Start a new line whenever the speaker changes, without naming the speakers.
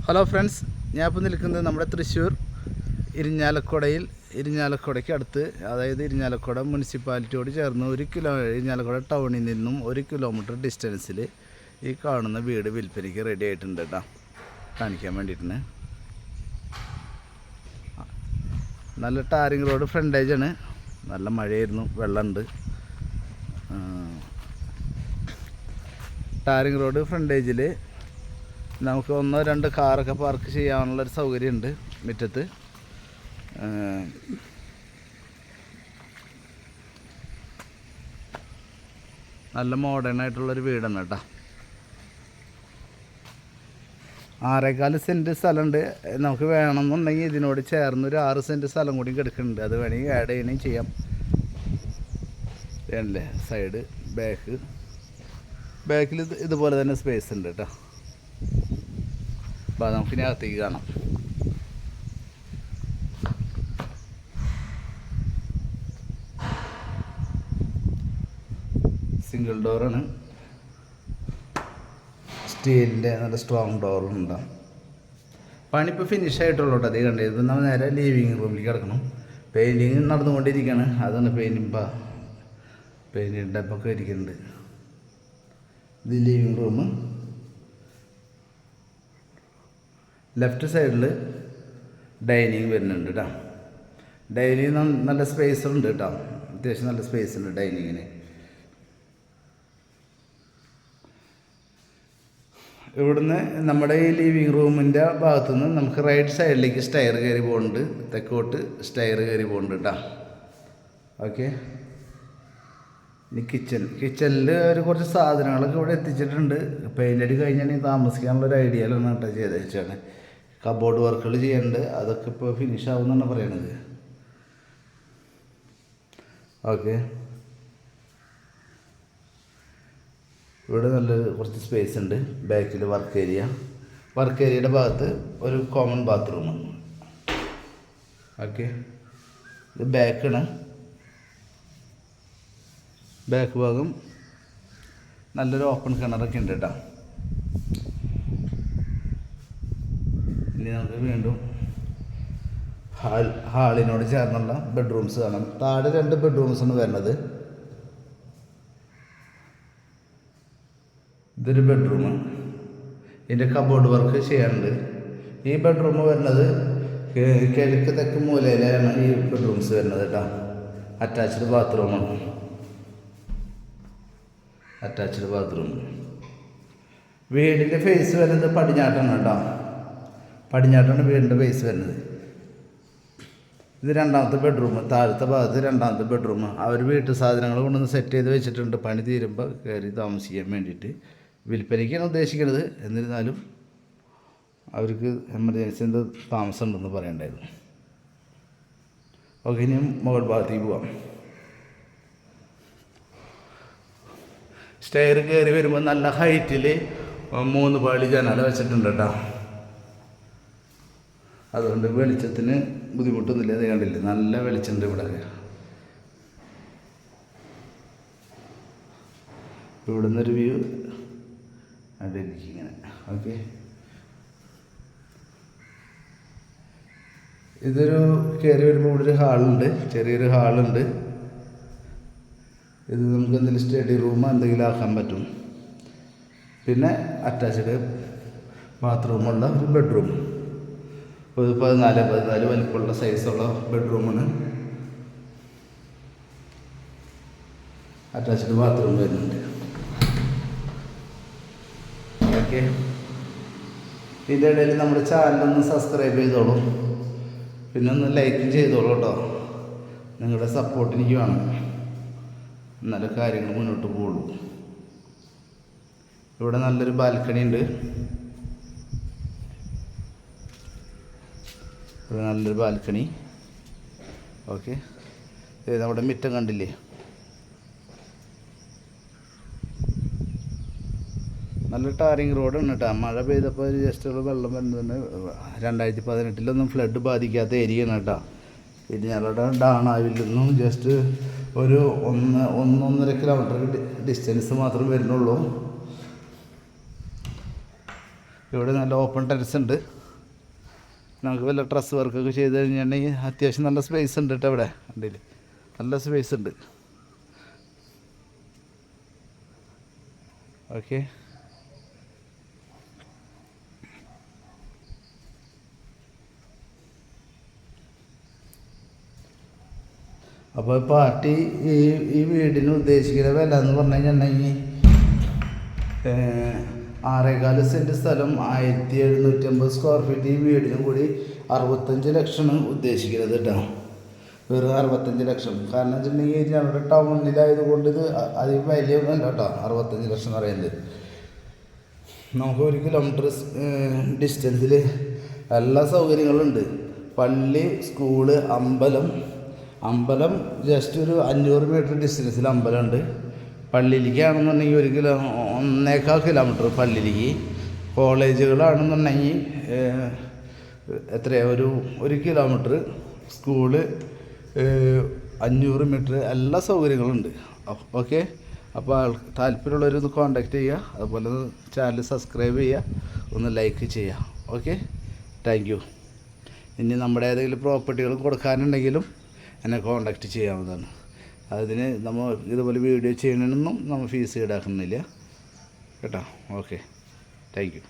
Hello friends, ഞാൻ ഇപ്പോൾ നിൽക്കുന്നത് നമ്മുടെ തൃശ്ശൂർ ഇരിഞ്ഞാലക്കുടയ്ക്ക് അടുത്ത്, അതായത് ഇരിഞ്ഞാലക്കുട മുനിസിപ്പാലിറ്റിയോട് ചേർന്ന് ഇരിഞ്ഞാലക്കുട ടൗണിൽ നിന്നും 1 കിലോമീറ്റർ ഡിസ്റ്റൻസിൽ ഈ കാണുന്ന വീട് വിൽപ്പനയ്ക്ക് റെഡി ആയിട്ടുണ്ട് കേട്ടോ. കാണിക്കാൻ വേണ്ടിയിട്ടാണ്. നല്ല ടാറിങ് റോഡ് ഫ്രണ്ടേജാണ്. നല്ല മഴയായിരുന്നു, വെള്ളമുണ്ട്. ടാറിങ് റോഡ് ഫ്രണ്ടേജിൽ നമുക്ക് 1-2 കാറൊക്കെ പാർക്ക് ചെയ്യാനുള്ളൊരു സൗകര്യമുണ്ട് മുറ്റത്ത്. നല്ല മോഡേൺ ആയിട്ടുള്ളൊരു വീടാണ് കേട്ടോ. 6.25 സെൻറ്റ് സ്ഥലമുണ്ട്. നമുക്ക് വേണമെന്നുണ്ടെങ്കിൽ ഇതിനോട് ചേർന്നൊരു 6 സെൻറ്റ് സ്ഥലം കൂടി കിടക്കുന്നുണ്ട്. അത് വേണമെങ്കിൽ ആഡ് ചെയ്യണമെങ്കിൽ ചെയ്യാം. അല്ലേ സൈഡ് ബാക്കിൽ ഇതുപോലെ തന്നെ സ്പേസ് ഉണ്ട് കേട്ടോ. അപ്പോൾ നമുക്കിനി അകത്തേക്ക് കാണാം. സിംഗിൾ ഡോറാണ്, സ്റ്റീലിൻ്റെ നല്ല സ്ട്രോങ് ഡോറുണ്ടാകും. പണിപ്പോൾ ഫിനിഷ് ആയിട്ടുള്ളൂ കേട്ടോ. അതേ കണ്ടത് നമ്മൾ നേരെ ലിവിങ് റൂമിലേക്ക് കിടക്കണം. പെയിൻറ്റിങ് നടന്നുകൊണ്ടിരിക്കുകയാണ്. അതാണ് പെയിൻറ്റിങ് ഡബ്ബൊക്കെ ഇരിക്കുന്നുണ്ട്. ഇത് ലിവിങ് റൂം. ലെഫ്റ്റ് സൈഡിൽ ഡൈനിങ് വരുന്നുണ്ട് കേട്ടോ. ഡൈനിങ് നല്ല സ്പേസ് ഉണ്ട് കേട്ടോ. അത്യാവശ്യം നല്ല സ്പേസ് ഉണ്ട് ഡൈനിങ്ങിന്. ഇവിടുന്ന് നമ്മുടെ ഈ ലിവിങ് റൂമിൻ്റെ ഭാഗത്തുനിന്ന് നമുക്ക് റൈറ്റ് സൈഡിലേക്ക് സ്റ്റെയർ കയറി പോകുന്നുണ്ട്. തെക്കോട്ട് സ്റ്റെയർ കയറി പോകുന്നുണ്ട് കേട്ടോ. ഓക്കെ. ഇനി കിച്ചണിൽ ഒരു കുറച്ച് സാധനങ്ങളൊക്കെ ഇവിടെ എത്തിച്ചിട്ടുണ്ട്. പെയിൻ്റ് അടി കഴിഞ്ഞാൽ താമസിക്കാനുള്ളൊരു ഐഡിയയിലാണ് കേട്ടോ ചെയ്ത് വെച്ചാണ്. കബോർഡ് വർക്കുകൾ ചെയ്യാനുണ്ട്. അതൊക്കെ ഇപ്പോൾ ഫിനിഷ് ആവുമെന്നാണ് പറയണത്. ഓക്കെ. ഇവിടെ നല്ലൊരു കുറച്ച് സ്പേസ് ഉണ്ട്. ബാക്കിൽ വർക്ക് ഏരിയയുടെ ഭാഗത്ത് ഒരു കോമൺ ബാത്റൂം. ഓക്കെ. ഇത് ബാക്കാണ്. ബാക്ക് ഭാഗം നല്ലൊരു ഓപ്പൺ കിണറൊക്കെ ഉണ്ട് കേട്ടോ. ഇനി നമുക്ക് വീണ്ടും ഹാളിനോട് ചേർന്നുള്ള ബെഡ്റൂംസ് കാണാം. താഴെ 2 ബെഡ്റൂംസാണ് വരുന്നത്. ഇതൊരു ബെഡ്റൂം. ഇതിൻ്റെ കബോർഡ് വർക്ക് ചെയ്യാനുണ്ട്. ഈ ബെഡ്റൂം വരുന്നത് കിഴക്ക് തെക്ക് മൂലയിലാണ് ഈ ബെഡ്റൂംസ് വരുന്നത് കേട്ടോ. Attached bathroom. വീടിൻ്റെ ഫേസ് വരുന്നത് പടിഞ്ഞാട്ടാണ് കേട്ടോ. പടിഞ്ഞാട്ടാണ് വീടിൻ്റെ ഫേസ് വരുന്നത്. ഇത് 2ാമത്തെ ബെഡ്റൂം. താഴത്തെ ഭാഗത്ത് 2ാമത്തെ ബെഡ്റൂം. അവർ വീട്ടു സാധനങ്ങൾ കൊണ്ടൊന്ന് സെറ്റ് ചെയ്ത് വെച്ചിട്ടുണ്ട്. പണി തീരുമ്പോൾ കയറി താമസിക്കാൻ വേണ്ടിയിട്ട്. വിൽപ്പനയ്ക്കാണ് ഉദ്ദേശിക്കുന്നത്. എന്നിരുന്നാലും അവർക്ക് എമർജൻസി എന്തോ താമസം ഉണ്ടെന്ന് പറയണ്ടായിരുന്നു. ഓക്കെ. ഇനിയും മുകൾ ഭാഗത്തേക്ക് പോവാം. സ്റ്റെയർ കയറി വരുമ്പോൾ നല്ല ഹൈറ്റിൽ 3 പാളി ജനാല വെച്ചിട്ടുണ്ട് കേട്ടോ. അതുകൊണ്ട് വെളിച്ചത്തിന് ബുദ്ധിമുട്ടൊന്നുമില്ല. അത് കണ്ടില്ലേ, നല്ല വെളിച്ചമുണ്ട് ഇവിടെ. ഇവിടെ നിന്നൊരു വ്യൂ അവിടെ ഇങ്ങനെ. ഓക്കെ. ഇതൊരു കയറി വരുമ്പോൾ ഇവിടെ ഒരു ഹാളുണ്ട്, ചെറിയൊരു ഹാളുണ്ട്. ഇത് നമുക്ക് എന്തെങ്കിലും സ്റ്റഡി റൂമോ എന്തെങ്കിലും ആക്കാൻ പറ്റും. പിന്നെ അറ്റാച്ച്ഡ് ബാത്റൂമുള്ള ഒരു ബെഡ്റൂം. ഒരു 14 വലിപ്പമുള്ള സൈസുള്ള ബെഡ്റൂമാണ്. അറ്റാച്ച്ഡ് ബാത്റൂം വരുന്നുണ്ട്. ഓക്കെ. ഇതിൻ്റെ ഇടയിൽ നമ്മുടെ ചാനലൊന്ന് സബ്സ്ക്രൈബ് ചെയ്തോളൂ. പിന്നെ ഒന്ന് ലൈക്ക് ചെയ്തോളൂ കേട്ടോ. നിങ്ങളുടെ സപ്പോർട്ട് എനിക്ക് വേണം, എന്നാലും കാര്യങ്ങൾ മുന്നോട്ട് പോകുള്ളൂ. ഇവിടെ നല്ലൊരു ബാൽക്കണി ഉണ്ട്. ഇവിടെ നല്ലൊരു ബാൽക്കണി. ഓക്കെ. ഇത് നമ്മുടെ മുറ്റം കണ്ടില്ലേ. നല്ല ടാറിങ് റോഡാണ് കേട്ടോ. മഴ പെയ്തപ്പോൾ ജസ്റ്റ് വെള്ളം വരുന്നതിന് 2018 ഫ്ലഡ് ബാധിക്കാത്ത ഏരിയയാണ് കേട്ടോ. ഇരിഞ്ഞാലക്കുട ഡാണാവിൽ നിന്നും ജസ്റ്റ് ഒരു 1-1.5 കിലോമീറ്റർ ഡിസ്റ്റൻസ് മാത്രമേ വരുന്നുള്ളൂ. ഇവിടെ നല്ല ഓപ്പൺ ടെറസ് ഉണ്ട്. നമുക്ക് വല്ല ഡ്രസ്സ് വർക്കൊക്കെ ചെയ്ത് കഴിഞ്ഞിട്ടുണ്ടെങ്കിൽ അത്യാവശ്യം നല്ല സ്പേസ് ഉണ്ട് കേട്ടോ ഇവിടെ വണ്ടിയിൽ, നല്ല സ്പേസ് ഉണ്ട്. ഓക്കെ, അപ്പോൾ പാർട്ടി ഈ വീടിന് ഉദ്ദേശിക്കുന്ന വില എന്ന് പറഞ്ഞു കഴിഞ്ഞിട്ടുണ്ടെങ്കിൽ 6.25 സെൻറ്റ് സ്ഥലം 1750 സ്ക്വയർ ഫീറ്റ്. ഈ വീടിനും കൂടി 65 ലക്ഷമാണ് ഉദ്ദേശിക്കുന്നത് കേട്ടോ, വെറും 65 ലക്ഷം. കാരണം വെച്ചിട്ടുണ്ടെങ്കിൽ ഞങ്ങളുടെ ടൗണിലായതുകൊണ്ട് ഇത് അധികം വലിയൊന്നുമല്ല കേട്ടോ. 65 ലക്ഷം എന്ന് പറയുന്നത് നമുക്ക് 1 കിലോമീറ്റർ ഡിസ്റ്റൻസിൽ എല്ലാ സൗകര്യങ്ങളുണ്ട്. പള്ളി, സ്കൂള്, അമ്പലം ജസ്റ്റ് ഒരു 500 മീറ്റർ ഡിസ്റ്റൻസിൽ അമ്പലമുണ്ട്. പള്ളിയിലേക്കാണെന്നുണ്ടെങ്കിൽ 1.25 കിലോമീറ്റർ പള്ളിയിലേക്ക്. കോളേജുകളാണെന്നുണ്ടെങ്കിൽ എത്രയാണ്, ഒരു കിലോമീറ്റർ. സ്കൂള് 500 മീറ്റർ, എല്ലാ സൗകര്യങ്ങളുണ്ട്. ഓക്കെ, അപ്പോൾ താല്പര്യമുള്ളവരൊന്ന് കോൺടാക്റ്റ് ചെയ്യുക. അതുപോലെ ചാനൽ സബ്സ്ക്രൈബ് ചെയ്യുക, ഒന്ന് ലൈക്ക് ചെയ്യുക. Okay, thank you. ഇനി നമ്മുടെ ഏതെങ്കിലും പ്രോപ്പർട്ടികൾ കൊടുക്കാനുണ്ടെങ്കിലും എന്നെ കോൺടാക്റ്റ് ചെയ്യാവുന്നതാണ്. അതിന് നമ്മൾ ഇതുപോലെ വീഡിയോ ചെയ്യണമെന്നും നമ്മൾ ഫീസ് ഈടാക്കുന്നില്ല കേട്ടോ. Okay, thank you.